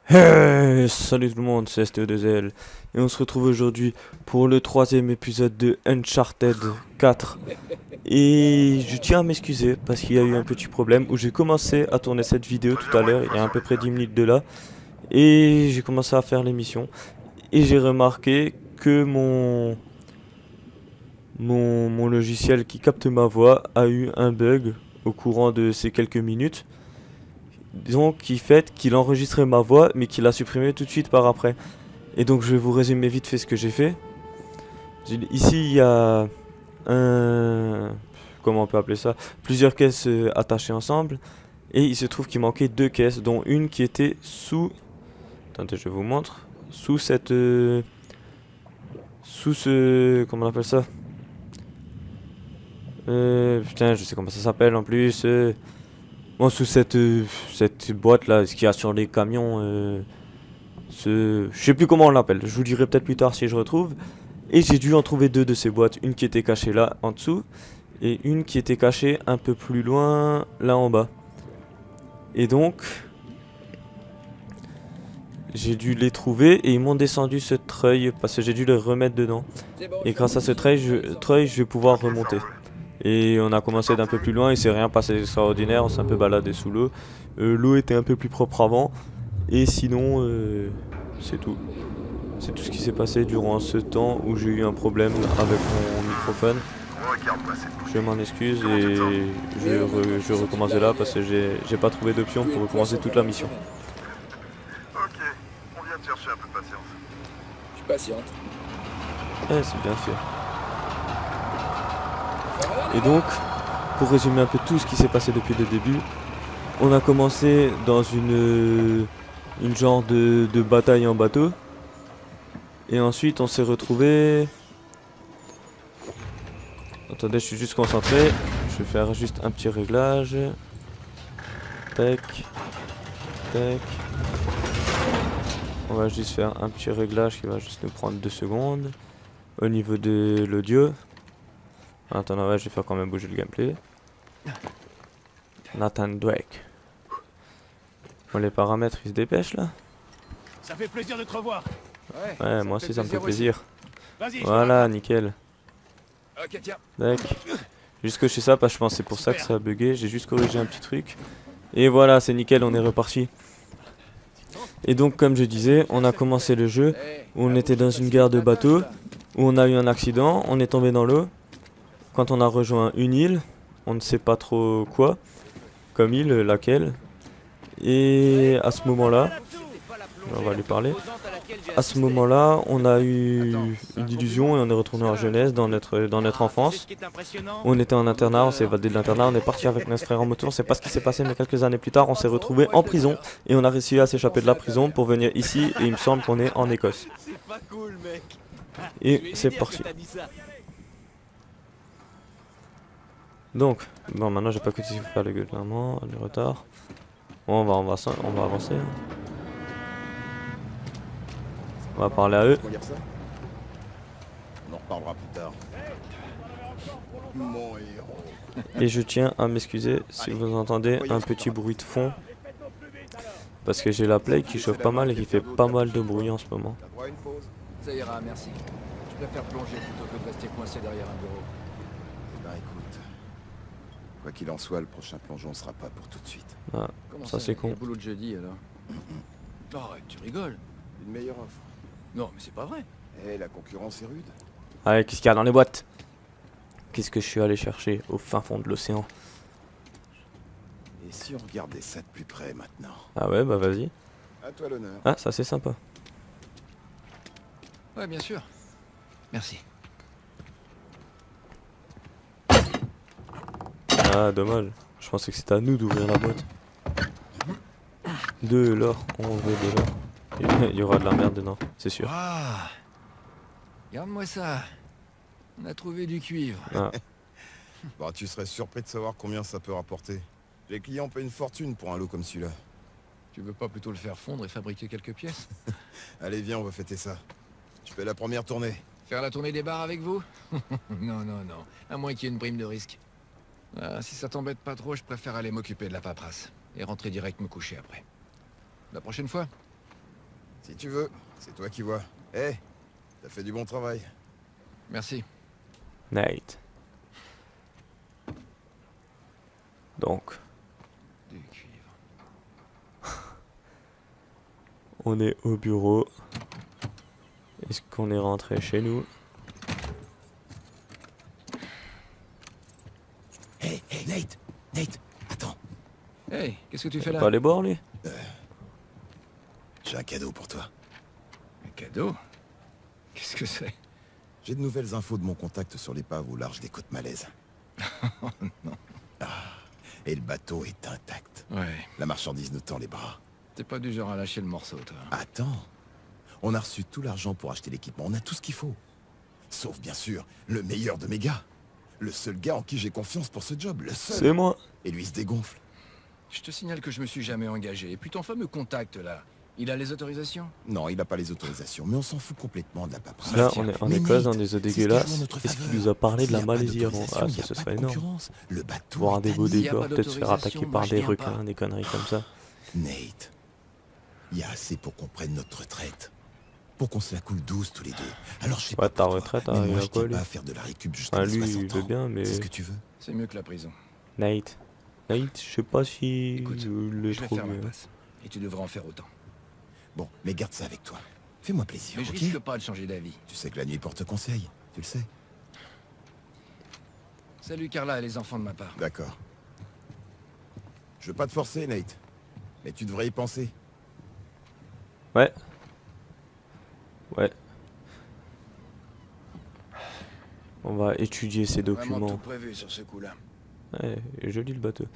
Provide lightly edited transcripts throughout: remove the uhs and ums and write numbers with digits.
Hey, salut tout le monde, c'est STO2L et on se retrouve aujourd'hui pour le troisième épisode de Uncharted 4. Et je tiens à m'excuser parce qu'il y a eu un petit problème où j'ai commencé à tourner cette vidéo tout à l'heure, il y a à peu près 10 minutes de là, et j'ai commencé à faire l'émission et j'ai remarqué que mon logiciel qui capte ma voix a eu un bug au courant de ces quelques minutes. Donc qui fait qu'il enregistrait ma voix mais qu'il a supprimé tout de suite par après. Et donc je vais vous résumer vite fait ce que j'ai fait. Ici il y a un... comment on peut appeler ça? Plusieurs caisses attachées ensemble. Et il se trouve qu'il manquait deux caisses, dont une qui était sous... Attendez, je vous montre. Sous cette... sous ce... comment on appelle ça? Putain, je sais comment ça s'appelle en plus. Bon, sous cette boîte là, ce qu'il y a sur les camions. Je sais plus comment on l'appelle. Je vous dirai peut-être plus tard si je retrouve. Et j'ai dû en trouver deux de ces boîtes. Une qui était cachée là en dessous. Et une qui était cachée un peu plus loin là en bas. Et donc j'ai dû les trouver et ils m'ont descendu ce treuil parce que j'ai dû les remettre dedans. Et grâce à ce treuil, je vais pouvoir remonter. Et on a commencé d'un peu plus loin, il s'est rien passé d'extraordinaire, on s'est un peu baladé sous l'eau. L'eau était un peu plus propre avant. Et sinon, c'est tout. C'est tout ce qui s'est passé durant ce temps où j'ai eu un problème avec mon microphone. Je m'en excuse et je vais recommencer là parce que j'ai pas trouvé d'option pour recommencer toute la mission. Ok, on vient de chercher un peu de patience. Je suis patiente. Eh, c'est bien fait. Et donc, pour résumer un peu tout ce qui s'est passé depuis le début, on a commencé dans une genre de bataille en bateau. Et ensuite on s'est retrouvé. Attendez, je suis juste concentré. Je vais faire juste un petit réglage. Tac. Tac. On va juste faire un petit réglage qui va juste nous prendre 2 secondes. Au niveau de l'audio. Attends, ouais, je vais faire quand même bouger le gameplay. Nathan Drake. Bon, les paramètres ils se dépêchent là. Ça fait plaisir de te revoir. Ouais, moi aussi ça me fait plaisir. Vas-y, Voilà, nickel. Ok, tiens. Tac. Juste cocher ça parce que je pense que c'est pour ça que ça a bugué. J'ai juste corrigé un petit truc. Et voilà, c'est nickel, on est reparti. Et donc, comme je disais, on a commencé le jeu où on était dans une gare de bateau, où on a eu un accident, on est tombé dans l'eau. Quand on a rejoint une île, on ne sait pas trop quoi, comme île, laquelle. Et à ce moment-là, on va lui parler. À ce moment-là, on a eu une illusion et on est retourné en jeunesse, dans notre enfance. On était en internat, on s'est évadé de l'internat, on est parti avec notre frère en moto, on sait pas ce qui s'est passé, mais quelques années plus tard, on s'est retrouvé en prison et on a réussi à s'échapper de la prison pour venir ici et il me semble qu'on est en Écosse. C'est pas cool, mec. Et c'est parti. Donc, bon, maintenant j'ai pas que il faut faire le gueule, clairement, du retard. Bon, on va avancer. Hein. On va parler à eux. On lire ça. On en reparlera plus tard. Mon héros. Et je tiens à m'excuser si vous entendez un petit bruit de fond. Parce que j'ai la Play qui chauffe pas mal et qui fait pas mal de bruit en ce moment. T'as droit à une pause? Ça ira, merci. Je préfère plonger plutôt que de rester coincé derrière un bureau. Eh ben écoute. Quoi qu'il en soit, le prochain plongeon sera pas pour tout de suite. Ah, Comment ça c'est il y a con. le boulot de jeudi alors. Arrête, tu rigoles. Une meilleure offre. Non, mais c'est pas vrai. Eh, la concurrence est rude. Allez, qu'est-ce qu'il y a dans les boîtes? Qu'est-ce que je suis allé chercher au fin fond de l'océan? Et si on regardait ça de plus près maintenant? Ah ouais, bah vas-y. À toi l'honneur. Ah, ça c'est sympa. Ouais, bien sûr. Merci. Ah, dommage. Je pensais que c'était à nous d'ouvrir la boîte. De l'or, on veut de l'or. Il y aura de la merde dedans, c'est sûr. Ah, regarde-moi ça. On a trouvé du cuivre. Ah, Bah, tu serais surpris de savoir combien ça peut rapporter. Les clients paient une fortune pour un lot comme celui-là. Tu veux pas plutôt le faire fondre et fabriquer quelques pièces? Allez, viens, on va fêter ça. Tu fais la première tournée. Faire la tournée des bars avec vous? Non, non, non. À moins qu'il y ait une prime de risque. Ah, si ça t'embête pas trop, je préfère aller m'occuper de la paperasse. Et rentrer direct me coucher après. La prochaine fois, Si tu veux, c'est toi qui vois. Eh, t'as fait du bon travail. Merci. Nate. Donc, Du cuivre. on est au bureau. Est-ce qu'on est rentré chez nous? Hé, Nate! Nate, attends. Hey, qu'est-ce que tu fais là? Pas les boire, lui? J'ai un cadeau pour toi. Un cadeau? Qu'est-ce que c'est? J'ai de nouvelles infos de mon contact sur l'épave au large des côtes malaises. Oh non. Et le bateau est intact. Ouais, La marchandise nous tend les bras. t'es pas du genre à lâcher le morceau, toi. Attends. On a reçu tout l'argent pour acheter l'équipement. On a tout ce qu'il faut. Sauf, bien sûr, le meilleur de mes gars. Le seul gars en qui j'ai confiance pour ce job. Le seul. C'est moi. Et lui se dégonfle. Je te signale que je me suis jamais engagé. Et puis ton fameux contact, là, il a les autorisations? Non, il n'a pas les autorisations, mais on s'en fout complètement de la paperasse. Là, on est en Mais Écosse, dans Nate, des eaux c'est ce qui joue en dégueulasses. notre Est-ce qu'il faveur. nous a parlé de la S'il y a pas Malaisie avant? d'autorisation, Ah, il y ça, a ce pas serait de énorme. concurrence. Le bateau Voir est des à beaux nous. S'il y a décors, pas peut-être se faire attaquer d'autorisation, par moi, je des viens requins, pas. des conneries comme ça. Nate, il y a assez pour qu'on prenne notre retraite. Pour qu'on se la coule douce tous les deux. Alors je sais Ouais, pas ta pour toi, retraite, mais il moi a je quoi, tiens lui? pas à faire de la récup jusqu'à Ah, mes lui, 60 il veut ans. bien, mais... C'est ce que tu veux. C'est mieux que la prison. Nate. Nate, je sais pas si... Écoute, le je vais trop faire ma mieux. passe. Et tu devrais en faire autant. Bon, mais garde ça avec toi. Fais-moi plaisir, Mais je ok? risque pas de changer d'avis. Tu sais que la nuit porte conseil, tu le sais. Salut Carla et les enfants de ma part. D'accord. Je veux pas te forcer, Nate. Mais tu devrais y penser. Ouais. Ouais. On va étudier ces Vraiment tout documents. prévu sur ce coup-là. Ouais, joli le bateau.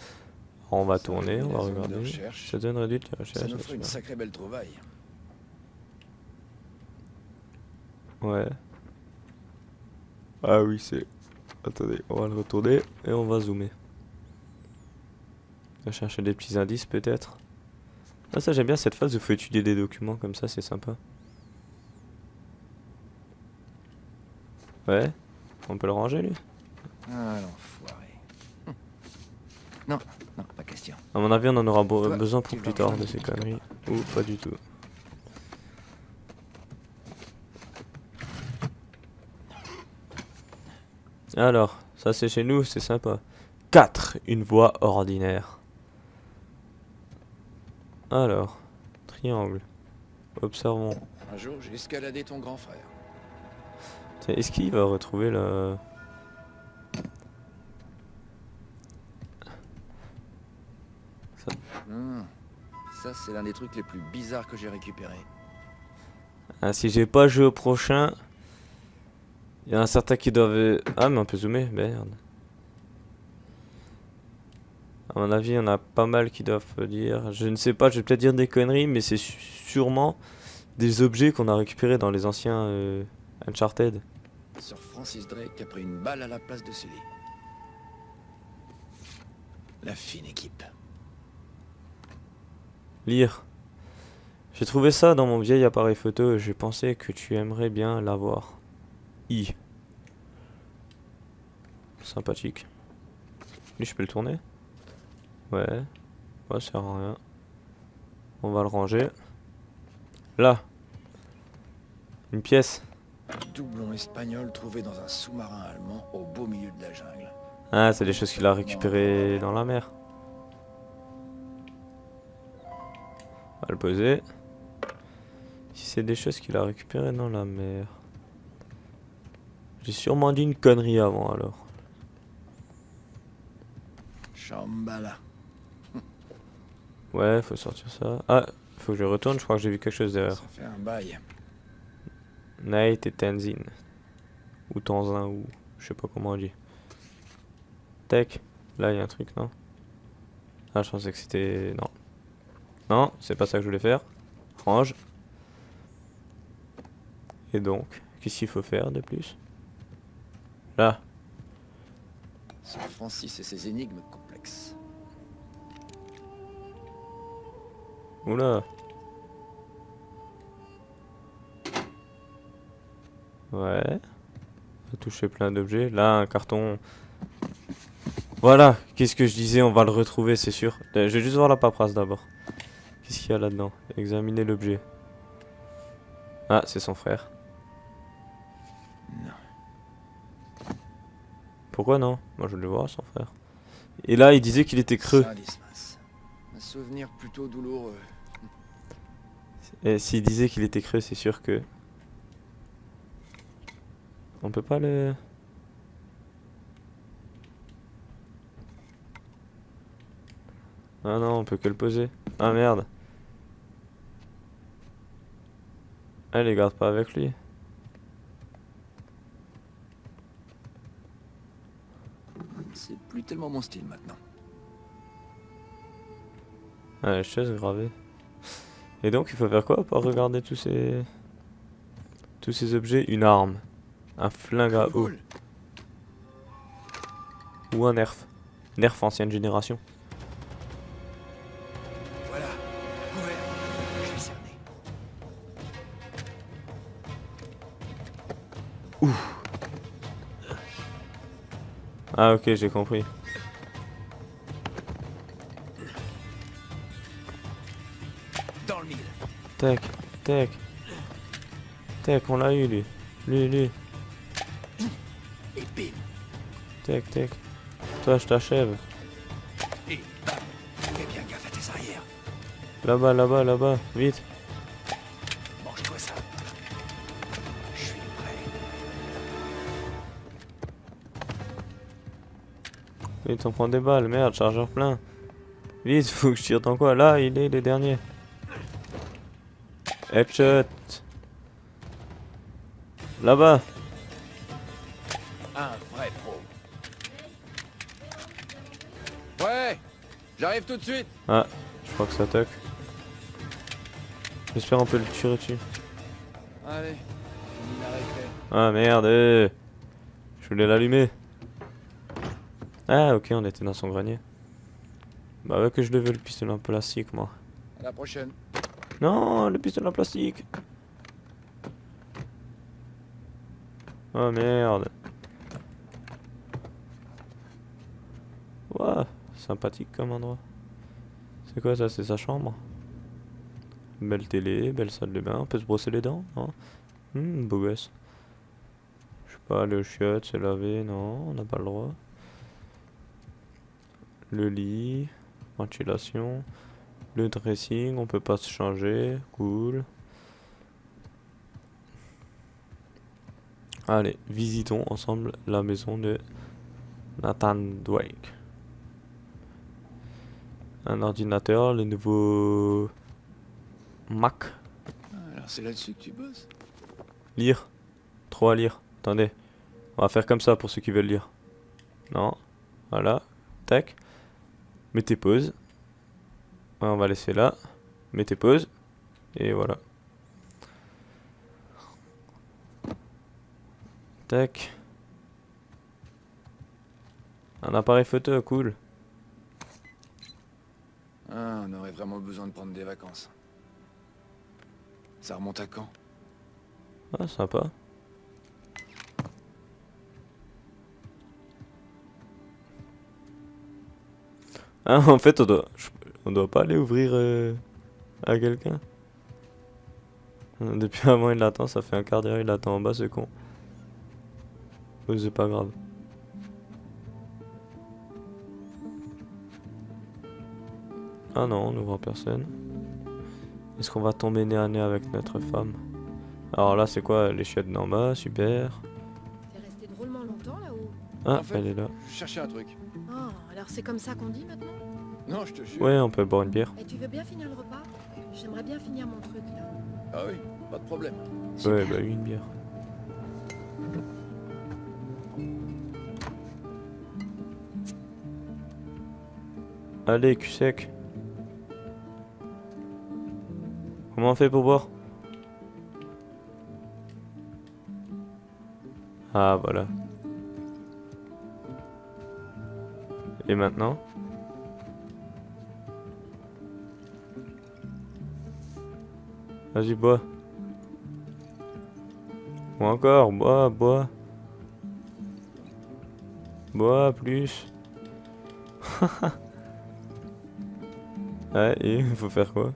On va Ça tourner, réduit on va la zone de regarder. recherche. Ça donne réduite la Ça recherche. nous ferait une super. sacrée belle trouvaille. Ouais. Ah oui, c'est... Attendez, on va le retourner et on va zoomer. On va chercher des petits indices peut-être. Ah ça j'aime bien cette phase où il faut étudier des documents comme ça, c'est sympa. Ouais. On peut le ranger lui? Ah l'enfoiré. Non, non, pas question. À mon avis on en aura Toi, besoin tu pour vas plus tard rejoindre de ces l'équipe conneries. Ou pas du tout. Alors, ça c'est chez nous, c'est sympa. 4, une voie ordinaire. Alors, triangle. Observons. Un jour, j'ai escaladé ton grand frère. Tiens, est-ce qu'il va retrouver la... Ça, c'est l'un des trucs les plus bizarres que j'ai récupéré. Ah, si j'ai pas joué au prochain... Il y en a certains qui doivent... Ah, mais on peut zoomer, merde. À mon avis, il y en a pas mal qui doivent dire... Je ne sais pas, je vais peut-être dire des conneries, mais c'est sûrement des objets qu'on a récupérés dans les anciens Uncharted. Sir Francis Drake a pris une balle à la place de Sully. La fine équipe. Lire. J'ai trouvé ça dans mon vieil appareil photo et je pensais que tu aimerais bien l'avoir. I. Sympathique. Lui, je peux le tourner? Ouais. Ouais, ça sert à rien. On va le ranger. Là. Une pièce. Un doublon espagnol trouvé dans un sous-marin allemand au beau milieu de la jungle. Ah, c'est des choses qu'il a récupérées dans la mer. On va le poser. Si c'est des choses qu'il a récupérées dans la mer. J'ai sûrement dit une connerie avant alors. Shambhala. Ouais, faut sortir ça. Ah, faut que je retourne, je crois que j'ai vu quelque chose derrière. Ça fait un bail. Nate et Tenzin. Ou Tanzin, ou je sais pas comment on dit. Tech. Là, il y a un truc, non? Ah, je pensais que c'était... Non. Non, c'est pas ça que je voulais faire. Range. Et donc, qu'est-ce qu'il faut faire de plus? Là. Sir Francis et ses énigmes complexes. Oula. Ouais. On a touché plein d'objets. Là, un carton. Voilà. Qu'est-ce que je disais? On va le retrouver, c'est sûr. Je vais juste voir la paperasse d'abord. Qu'est-ce qu'il y a là-dedans? Examiner l'objet. Ah, c'est son frère. Non. Pourquoi non? Moi je voulais voir son frère. Et là, il disait qu'il était creux. Saint-Dismas. Un souvenir plutôt douloureux. Et s'il disait qu'il était creux, c'est sûr que... On peut pas le... Ah non, on peut que le poser. Ah merde. Ah, les garde pas avec lui. C'est plus tellement mon style maintenant. Ah, les chaises gravées. Et donc, il faut faire quoi pour regarder tous ces objets? Une arme. Un flingue à eau. Cool. Ou un nerf. Nerf ancienne génération. Voilà. Couvert. Je suis cerné. Ah ok, j'ai compris. Dans le mille. Tac, tac. Tac, on l'a eu lui. Lui. Et bim. Tac, tac. Toi, je t'achève. Et bam. Fais bien gaffe à tes arrières. Là-bas, vite. Mange-toi ça. Je suis prêt. Vite, on prend des balles, merde, chargeur plein. Vite, faut que je tire dans quoi? Là, il est le dernier. Headshot. Là-bas. Un vrai pro. Ouais. J'arrive tout de suite. Ah, je crois que ça toque. J'espère on peut le tirer dessus. Allez. Fini la récré. Ah merde, je voulais l'allumer. Ah ok, on était dans son grenier. Bah ouais que je le veux le pistolet en plastique moi. À la prochaine. Non, le pistolet en plastique. Oh merde. Ouah, sympathique comme endroit. C'est quoi ça? C'est sa chambre? Belle télé, belle salle de bain. On peut se brosser les dents? Non? Beau gosse. Je sais pas, aller aux chiottes, se laver? Non, on n'a pas le droit. Le lit, ventilation, le dressing, on peut pas se changer, cool. Allez, visitons ensemble la maison de Nathan Drake. Un ordinateur, le nouveau Mac. Alors c'est là-dessus que tu bosses. Lire, trop à lire. Attendez, on va faire comme ça pour ceux qui veulent lire. Non, voilà, tac. Mettez pause. Ouais, on va laisser là. Mettez pause. Et voilà. Tac. Un appareil photo, cool. Ah, on aurait vraiment besoin de prendre des vacances. Ça remonte à quand? Ah, sympa. Ah, en fait, on doit pas aller ouvrir à quelqu'un. Depuis avant, il l'attend, ça fait un quart d'heure, il l'attend en bas, ce con. Mais c'est pas grave. Ah non, on n'ouvre personne. Est-ce qu'on va tomber nez à nez avec notre femme? Alors là, c'est quoi? Les chiottes d'en bas, super. T'es resté drôlement longtemps là-haut. Ah, En fait, elle est là. Je cherchais un truc. Ah, alors c'est comme ça qu'on dit maintenant? Non, je te jure. Ouais, on peut boire une bière. Et tu veux bien finir le repas? J'aimerais bien finir mon truc là. Ah oui, pas de problème. Ouais, bah une bière. Allez, cul sec. Comment on fait pour boire? Ah, voilà. Et maintenant? Vas-y, bois. Ou encore, bois. Bois plus. Ouais, et il faut faire quoi?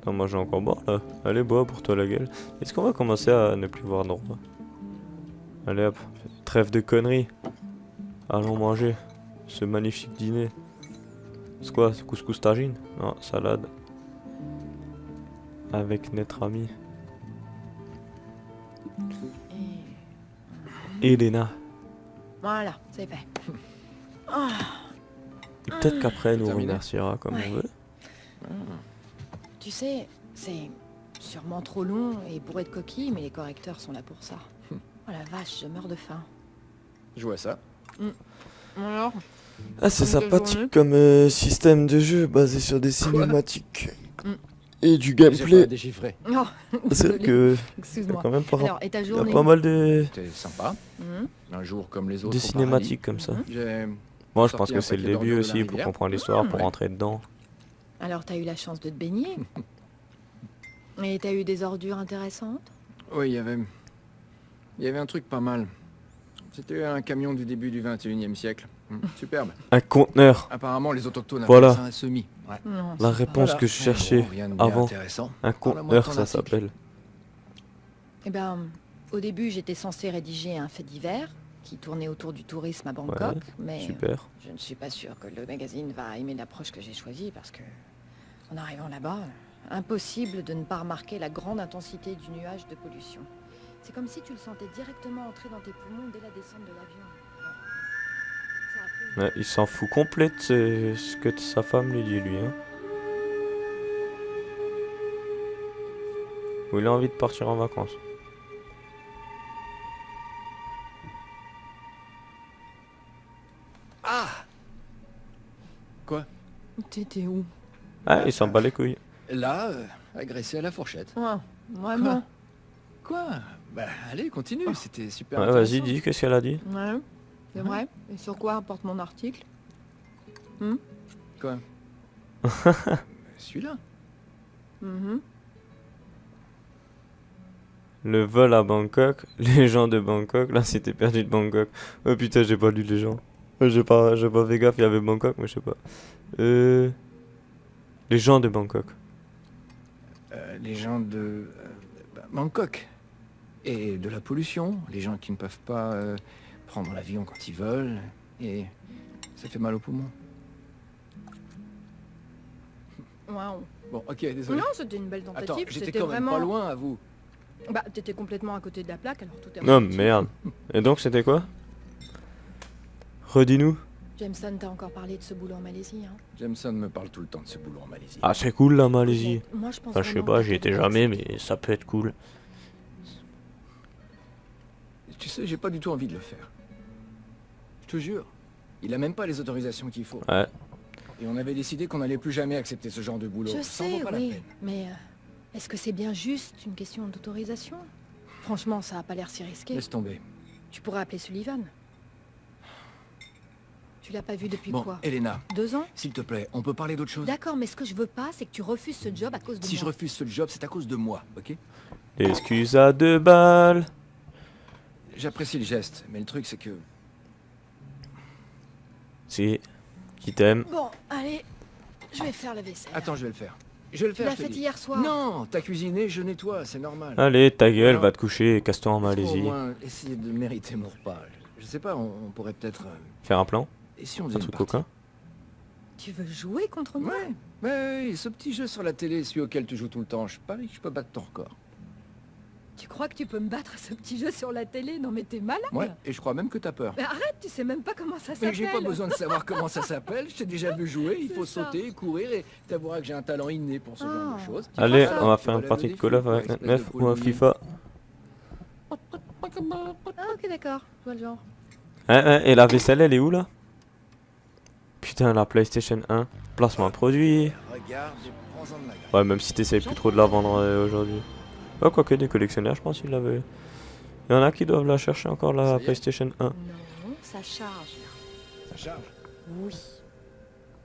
Non, moi j'ai encore boire là. Allez, bois pour toi la gueule. Est-ce qu'on va commencer à ne plus voir droit? Allez hop, trêve de conneries. Allons manger ce magnifique dîner. C'est quoi? C'est couscous tagine? Non, salade. Avec notre ami Elena. Voilà, c'est fait. Et peut-être qu'après elle nous Terminé. remerciera comme on veut. Tu sais, c'est sûrement trop long et bourré de coquilles, mais les correcteurs sont là pour ça. Oh la vache, je meurs de faim. Je vois ça. Alors? Ah, c'est Comme quelle sympathique journée comme système de jeu basé sur des cinématiques et du J'ai pas gameplay. déchiffré. Oh, C'est vrai que excuse-moi. quand même pas, Alors, et ta y a journée? pas mal de C'était sympa. Mhm. Un jour comme les autres. au cinématiques comme ça. paradis. J'ai Moi, je sorti pense que un c'est le paquet début d'ordures de la aussi pour rivière. comprendre l'histoire, pour Ouais. rentrer dedans. Alors, t'as eu la chance de te baigner? Et t'as eu des ordures intéressantes? Oui, il y avait un truc pas mal. C'était un camion du début du 21e siècle. Superbe. Un conteneur. Apparemment, les autochtones Voilà. appellent ça un semi. Ouais. Non, La c'est réponse pas- que je Mais cherchais bon, rien de bien avant. intéressant. Un Parle-moi de conteneur, ton ça article. s'appelle. Eh ben, au début, j'étais censée rédiger un fait divers qui tournait autour du tourisme à Bangkok, mais Super. je ne suis pas sûre que le magazine va aimer l'approche que j'ai choisie parce que, en arrivant là-bas, impossible de ne pas remarquer la grande intensité du nuage de pollution. C'est comme si tu le sentais directement entrer dans tes poumons dès la descente de l'avion. Ça a pris- Ouais, il s'en fout complète ce que sa femme lui dit, lui. Hein. Ou il a envie de partir en vacances. Ah Quoi? T'étais où? Ah, il s'en bat les couilles. Là, agressé à la fourchette. Ouais, vraiment. Quoi? Bah, allez, continue, c'était super Ouais, vas-y, intéressant. dis, qu'est-ce qu'elle a dit? Ouais, c'est vrai. Et sur quoi porte mon article? Quoi? Celui-là. Mhm. Le vol à Bangkok, les gens de Bangkok, là c'était perdu de Bangkok. Oh putain, j'ai pas lu les gens. J'ai pas fait gaffe, il y avait Bangkok, mais je sais pas. Les gens de Bangkok. Les gens de Bangkok. Et de la pollution, les gens qui ne peuvent pas prendre l'avion quand ils veulent. Et ça fait mal aux poumons. Wow. Bon, ok, désolé. Non, c'était une belle tentative. Attends, j'étais C'était quand même vraiment. pas loin à vous. Bah, t'étais complètement à côté de la plaque, alors tout est Non, relatif. merde. Et donc c'était quoi? Redis-nous. Jameson t'a encore parlé de ce boulot en Malaisie, hein. Jameson me parle tout le temps de ce boulot en Malaisie. Ah, c'est cool la Malaisie. Mais moi, je pense Enfin, je sais vraiment pas, que j'y t'as étais dû jamais, accepter. mais ça peut être cool. Tu sais, j'ai pas du tout envie de le faire. Je te jure. Il a même pas les autorisations qu'il faut. Ouais. Et on avait décidé qu'on n'allait plus jamais accepter ce genre de boulot. Je Ça en sais, vaut pas la oui. peine. Mais est-ce que c'est bien juste une question d'autorisation? Franchement, ça a pas l'air si risqué. Laisse tomber. Tu pourrais appeler Sullivan. Tu l'as pas vu depuis Bon, quoi? Elena, 2 ans? s'il te plaît, on peut parler d'autre chose? D'accord, mais ce que je veux pas, c'est que tu refuses ce job à cause de Si je moi. refuse ce job, c'est à cause de moi, ok? L'excuse à 2 balles. J'apprécie le geste, mais le truc c'est que... Si. Qui t'aime. Bon, allez, je vais faire la vaisselle. Attends, je vais le faire. Je vais le Tu faire, l'as je te fait dis. hier soir. Non, t'as cuisiné, je nettoie, c'est normal. Allez, ta gueule, Non. va te coucher et casse-toi en Faut au Malaisie. moins essayer de mériter mon repas. Je sais pas, on pourrait peut-être... Faire un plan? Et si on Un faisait une truc partie? coquin? Tu veux jouer contre moi? Ouais, ce petit jeu sur la télé, celui auquel tu joues tout le temps, je parie que je peux battre ton record. Tu crois que tu peux me battre à ce petit jeu sur la télé? Non mais t'es malade. Ouais, et je crois même que t'as peur. Mais arrête, tu sais même pas comment ça s'appelle. Mais j'ai pas besoin de savoir comment ça s'appelle, je t'ai déjà vu jouer, il C'est faut ça. sauter, courir, et t'avoueras que j'ai un talent inné pour ce genre Ah. de choses. Tu Allez, crois ça? on va Tu faire une relèves partie le de Call of défi, avec notre espèce de meuf ou un poule FIFA. Ah ok d'accord, je vois le genre. Et la vaisselle, elle est où là? Putain, la PlayStation 1. Placement produit. Regarde et prends-en de ma graine. Ouais, même si t'essayes plus trop de la vendre aujourd'hui. Ouais, quoique des collectionneurs, je pense qu'ils l'avaient. Il y en a qui doivent la chercher encore, la Ça y est. PlayStation 1. Non, ça charge. Ça charge. Oui.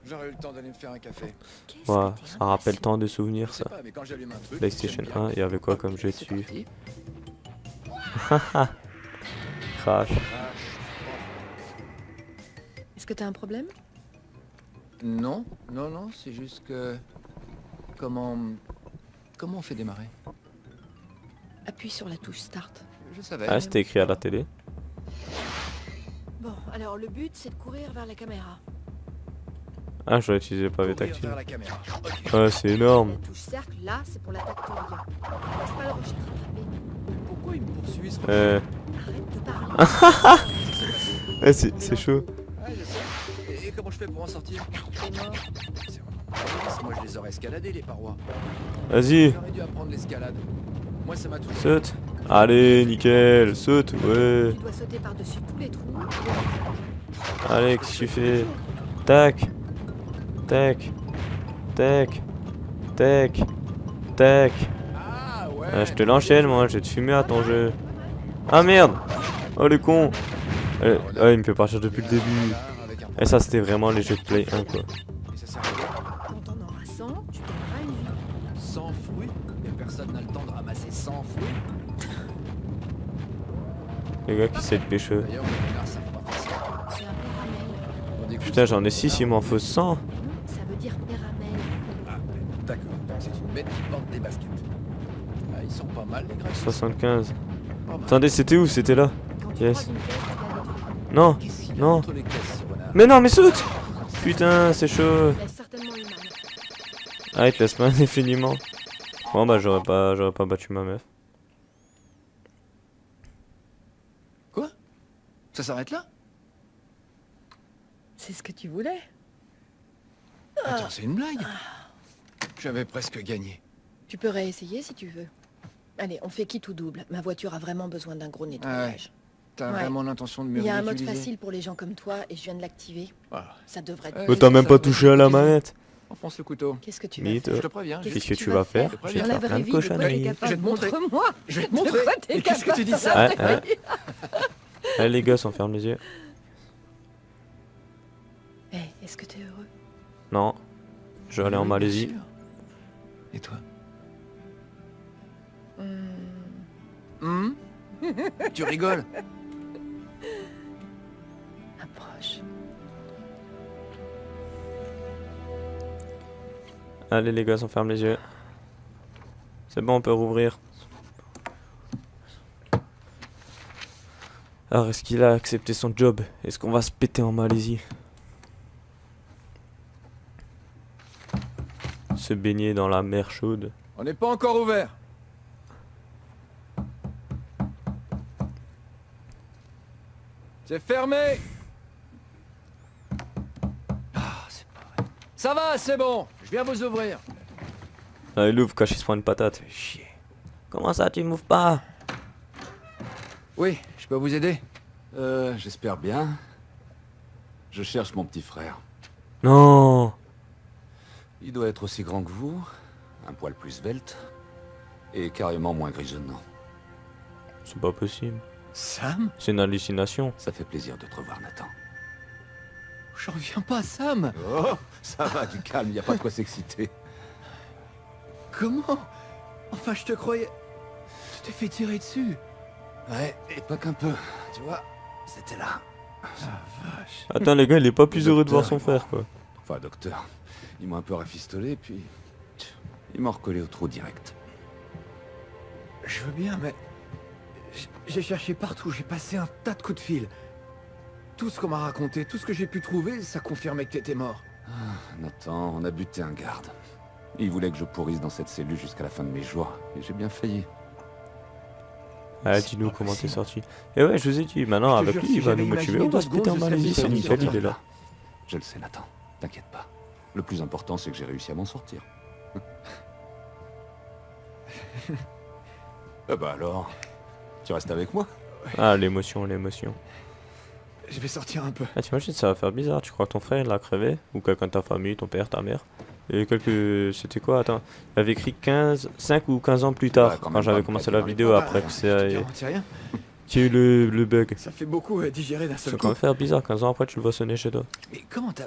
J'aurais eu le temps d'aller me faire un café. Qu'est-ce Ouais, que t'es ça rappelle impatient. tant de Je souvenirs, sais ça. pas, mais quand j'allume un truc... PlayStation j'aime bien. 1, il y avait quoi comme jeu C'est dessus? parti. Crash. Est-ce que t'as un problème? Non, c'est juste que... Comment... comment on fait démarrer? Appuie sur la touche Start. Je savais. Ah, c'était écrit à la télé. Bon, alors le but, c'est de courir vers la caméra. Ah, j'aurais utilisé le pavé Courir tactile. vers la caméra. Ok. Ah, c'est énorme. La touche cercle, là, c'est pour l'attaque taurien. Laisse pas le rocher te rattraper. Pourquoi il me poursuit ce Arrête de parler. C'est chaud. Ouais, je sais. Et comment je fais pour en sortir? T'es mort. C'est vraiment dégueulasse. Moi, je les aurais escaladés, les parois. Vas-y, J'aurais dû apprendre l'escalade. Moi, ça m'a toujours... saute. Allez, nickel, saute, ouais. Tu dois sauter par-dessus tous les trous. Allez, qu'est-ce que tu fais? Tac. Tac. Tac. Tac. Tac. Ah, ouais. Ah, je te l'enchaîne, moi, je vais te fumer à ton jeu. Ah merde! Oh le con! Ah, il me fait partir depuis le début. Et ça, c'était vraiment les jeux de Play 1, quoi. Et ça sert à quoi? Quand on aura 100, tu gagneras une vie. 100 fruits? Mais personne n'a le temps de ramasser 100 fruits. Les gars qui essaient de pécho. D'ailleurs, les renards savent pas faire ça. C'est un péramel. On découvre Putain, ça j'en ai dans 6, le il m'en faut 100. Mais non, ça veut dire péramel. Ah, d'accord. Donc c'est une bête qui porte des baskets. Ah, ils sont pas mal, les graves. 75. Pas mal. Attendez, c'était où? C'était là. Quand tu Yes. croises une caisse, tu la détruis. Non. Qu'est-ce qu'il y a Non. entre les caisses, ce renard? Mais non, mais saute! Putain, c'est chaud. Il laisse certainement une manne. Ah, il te laisse pas indéfiniment. Bon, bah, j'aurais pas battu ma meuf. Quoi? Ça s'arrête là? C'est ce que tu voulais. Attends, c'est une blague? J'avais presque gagné. Tu peux réessayer si tu veux. Allez, on fait quitte ou double. Ma voiture a vraiment besoin d'un gros nettoyage. T'as Ouais. vraiment l'intention de me Il y a un mode ridiculiser? facile pour les gens comme toi et je viens de l'activer. Ah. Ça devrait être... Ouais. Oh, t'as même ça, pas ouais, touché à la manette. Enfonce le couteau. Qu'est-ce que tu vas Mytho. faire? Je te préviens. Qu'est-ce Qu'est-ce que tu vas faire? Je vais Dans te la faire plein vraie de vie, de quoi t'es cochonneries. capable? Je vais te montrer. Montre-moi. Je vais te De montrer. quoi t'es Mais qu'est-ce que tu dis capable? ça? Ouais, ouais. Allez, les gars, on ferme les yeux. Eh, est-ce que t'es heureux? Non. Je vais aller en Oui, bien Malaisie. sûr. Et toi? Hmm, Tu rigoles? approche. Allez, les gars, on ferme les yeux. C'est bon, on peut rouvrir. Alors, est-ce qu'il a accepté son job? Est-ce qu'on va se péter en Malaisie? Se baigner dans la mer chaude. On n'est pas encore ouvert. C'est fermé. Ah, c'est pas vrai. Ça va, c'est bon. Je viens vous ouvrir. Ah, il ouvre, cache, il se prend une patate. Fais chier. Comment ça, tu m'ouvres pas? Oui, je peux vous aider? J'espère bien. Je cherche mon petit frère. Non. Il doit être aussi grand que vous, un poil plus svelte, et carrément moins grisonnant. C'est pas possible. Sam? C'est une hallucination. Ça fait plaisir de te revoir, Nathan. J'en reviens pas, Sam. Oh, ça va, du calme, y a pas de quoi s'exciter. Comment? Enfin, je te croyais... Tu t'es fait tirer dessus. Ouais, et pas qu'un peu, tu vois, c'était là. Vache. Attends, les gars, il est pas plus Le heureux de voir docteur, son frère, quoi. Enfin, docteur, ils m'ont un peu rafistolé, puis... Ils m'ont recollé au trou direct. Je veux bien, mais... J'ai cherché partout, j'ai passé un tas de coups de fil. Tout ce qu'on m'a raconté, tout ce que j'ai pu trouver, ça confirmait que t'étais mort. Nathan, on a buté un garde. Il voulait que je pourrisse dans cette cellule jusqu'à la fin de mes jours, et j'ai bien failli. Ah, C'est dis-nous pas comment t'es possible. sorti. Et ouais, je vous ai dit, maintenant, Je te avec jure, lui, si il va j'avais nous motiver. imaginé On va 2 se péter en secondes, je Malaisie, serais c'est sorti nickel, sur il est là. Je le sais, Nathan. T'inquiète pas. Le plus important, c'est que j'ai réussi à m'en sortir. Ah bah alors, tu restes avec moi? Ah, l'émotion, l'émotion. Je vais sortir un peu. Ah, t'imagines, ça va faire bizarre. Tu crois que ton frère, il l'a crevé? Ou quelqu'un de ta famille, ton père, ta mère? Et quelques... C'était quoi? Attends. Il avait écrit 5 ou 15 ans plus tard, Ouais, quand même quand j'avais pas commencé me la taper vidéo, dans les après pattes, que Je c'est... te garantis rien. qu'il y a eu le bug. Ça fait beaucoup à digérer d'un Ça seul va quand coup. même faire bizarre, 15 ans après, tu le vois sonner chez toi. Mais comment t'as...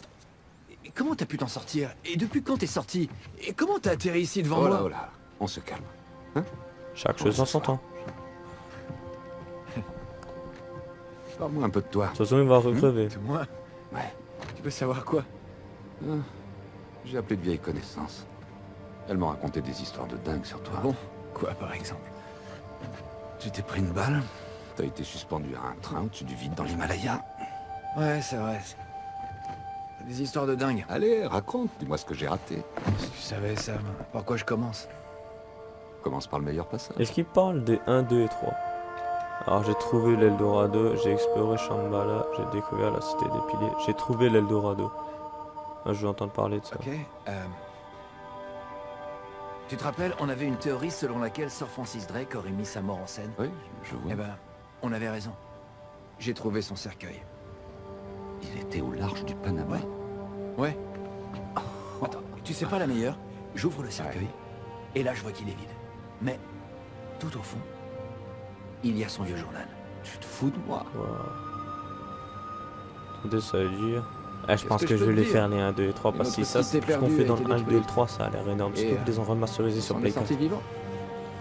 Comment t'as pu t'en sortir? Et depuis quand t'es sorti? Et comment t'as atterri ici devant Oh là, moi? oh là, on se calme. Chaque chose en son temps. Parle-moi un peu de toi. De toute façon, il va recrever. De moi? Ouais, Tu veux savoir quoi? j'ai appelé de vieilles connaissances. Elles m'ont raconté des histoires de dingue sur toi. Bon, quoi par exemple? Tu t'es pris une balle, t'as été suspendu à un train au-dessus du vide dans l'Himalaya. Ouais, c'est vrai. C'est des histoires de dingue. Allez, raconte, dis-moi ce que j'ai raté. Si tu savais, Sam, par quoi je commence? Commence par le meilleur passage. Est-ce qu'il parle des 1, 2 et 3? Alors j'ai trouvé l'Eldorado, j'ai exploré Shambhala, j'ai découvert la cité des piliers, j'ai trouvé l'Eldorado. Ah, je vais entendre parler de ça. Ok. Tu te rappelles, on avait une théorie selon laquelle Sir Francis Drake aurait mis sa mort en scène? Oui, je vois. Eh ben, on avait raison. J'ai trouvé son cercueil. Il était au large du Panama. Ouais. Attends, tu sais pas la meilleure? J'ouvre le cercueil, et là je vois qu'il est vide. Mais, tout au fond, il y a son vieux journal. Tu te fous de moi? Wow. Attendez, ça veut dire... Ah, je pense que que je je peux vais te les dire? faire les 1, 2 et 3 parce que notre ça, cité c'est ce qu'on perdue fait a dans été le 1, 2 et le détruite. 3, ça a l'air énorme. Surtout Et, qu'ils les ont remasterisés sur On est Play 4. sorti vivant?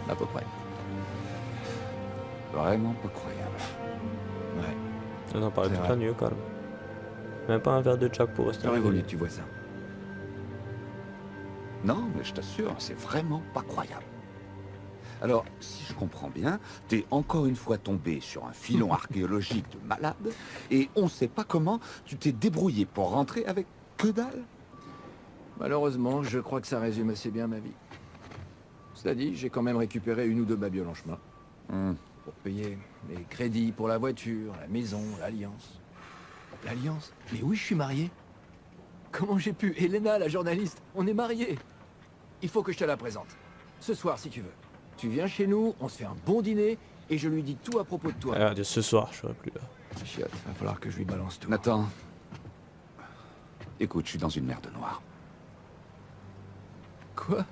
À peu près. Vraiment pas croyable. Ouais. On en parle C'est tout vrai. à mieux, calme. Même pas un verre de Jack pour rester J'aurais voulu poli. que tu vois ça. Non, mais je t'assure, c'est vraiment pas croyable. Alors, si je comprends bien, t'es encore une fois tombé sur un filon archéologique de malade, et on sait pas comment tu t'es débrouillé pour rentrer avec que dalle. Malheureusement, je crois que ça résume assez bien ma vie. Cela dit, j'ai quand même récupéré une ou deux babioles en chemin. Pour payer les crédits pour la voiture, la maison, l'alliance. L'alliance? Mais oui, je suis marié. Comment j'ai pu? Elena, la journaliste, on est mariés. Il faut que je te la présente. Ce soir, si tu veux. Tu viens chez nous, on se fait un bon dîner, et je lui dis tout à propos de toi. Ah, ce soir, je serai plus là. Chiotte, va falloir que je lui balance tout. Nathan, écoute, je suis dans une merde noire. Quoi?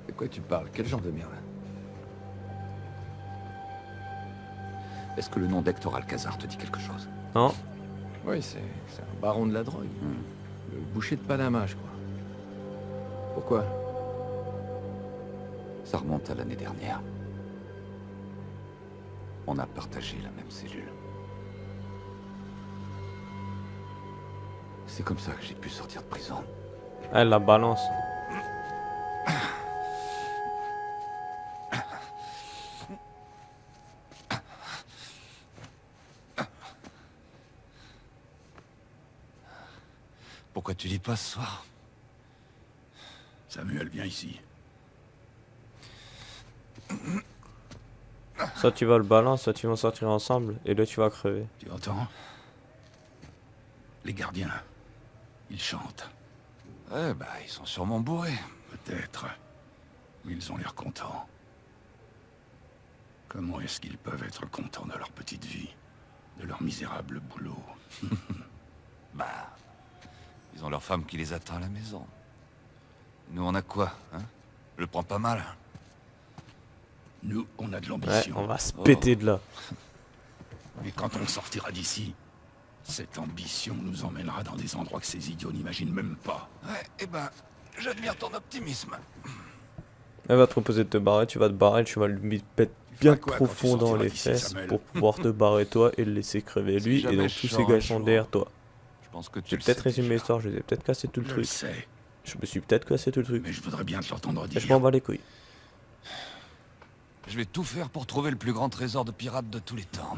De quoi tu parles? Quel genre de merde? Est-ce que le nom d'Hector Alcazar te dit quelque chose? Non? Oui, c'est un baron de la drogue. Le boucher de Panama, je crois. Pourquoi? Ça remonte à l'année dernière. On a partagé la même cellule. C'est comme ça que j'ai pu sortir de prison. Elle la balance. Pourquoi tu dis pas ce soir? Samuel, viens ici. Soit tu vas le balance, soit tu vas sortir ensemble, et là tu vas crever. Tu entends? Les gardiens, ils chantent. Ouais, bah, ils sont sûrement bourrés. Peut-être. Mais ils ont l'air contents. Comment est-ce qu'ils peuvent être contents de leur petite vie? De leur misérable boulot? Bah, ils ont leur femme qui les attend à la maison. Nous, on a quoi, hein? Je le prends pas mal. Nous, on a de Ouais, l'ambition. on va se péter de là. Et quand on sortira d'ici, cette ambition nous emmènera dans des endroits que ces idiots n'imaginent même pas. Ouais, eh ben, j'admire ton optimisme. Elle va te proposer de te barrer, tu vas te barrer, tu vas lui mettre bien quoi profond quand tu dans sortiras les d'ici, fesses Samuel? pour pouvoir te barrer toi et le laisser crever Si lui, et jamais donc je tous ces sors gars un sont jour, derrière toi. Je pense que tu J'ai le peut-être sais résumé déjà. l'histoire, je vais peut-être casser tout le Je le truc. sais, Je me suis peut-être cassé tout le truc. mais je voudrais bien te l'entendre Et dire. je m'en bats les couilles. Je vais tout faire pour trouver le plus grand trésor de pirates de tous les temps.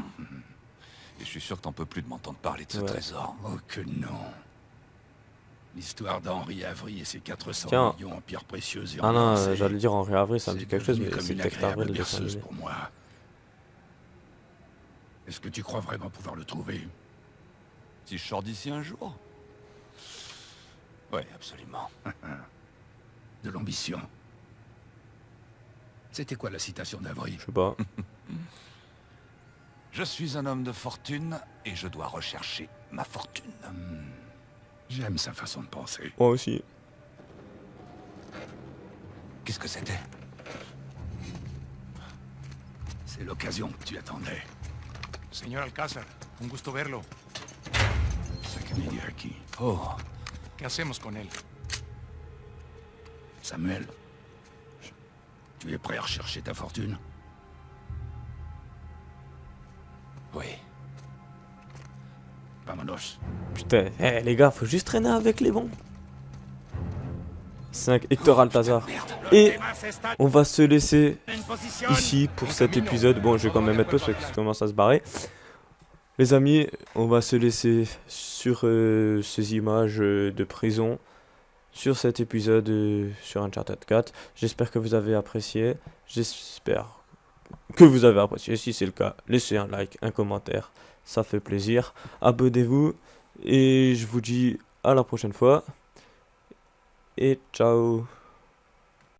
Et je suis sûr que t'en peux plus de m'entendre parler de ce Ouais. trésor. Oh que non. L'histoire d'Henri Avery et ses 400 Tiens. millions en pierres précieuses et en Ah non, avancées, j'allais dire Henri Avril, ça me c'est dit quelque chose, devenu mais comme c'est une peut-être agréable Avril le dessin berceuse animé. pour moi. Est-ce que tu crois vraiment pouvoir le trouver? Si je sors d'ici un jour? Ouais, absolument. De l'ambition. C'était quoi la citation d'Avery? Je sais pas. Je suis un homme de fortune et je dois rechercher ma fortune. J'aime sa façon de penser. Moi aussi. Qu'est-ce que c'était? C'est l'occasion que tu attendais. Señor Alcázar, un gusto verlo. Sakane Diraki. Oh, ¿Qué hacemos con él? Samuel, tu es prêt à rechercher ta fortune? oui. Vamonos. Putain, les gars, faut juste traîner avec les bons. 5 Hector Altazar. Et on va se laisser ici pour cet épisode. Bon, je vais quand même mettre pause parce que ça commence à se barrer. Les amis, on va se laisser sur ces images de prison, sur cet épisode sur Uncharted 4. J'espère que vous avez apprécié. J'espère que vous avez apprécié. Si c'est le cas, laissez un like, un commentaire. Ça fait plaisir. Abonnez-vous. Et je vous dis à la prochaine fois. Et ciao.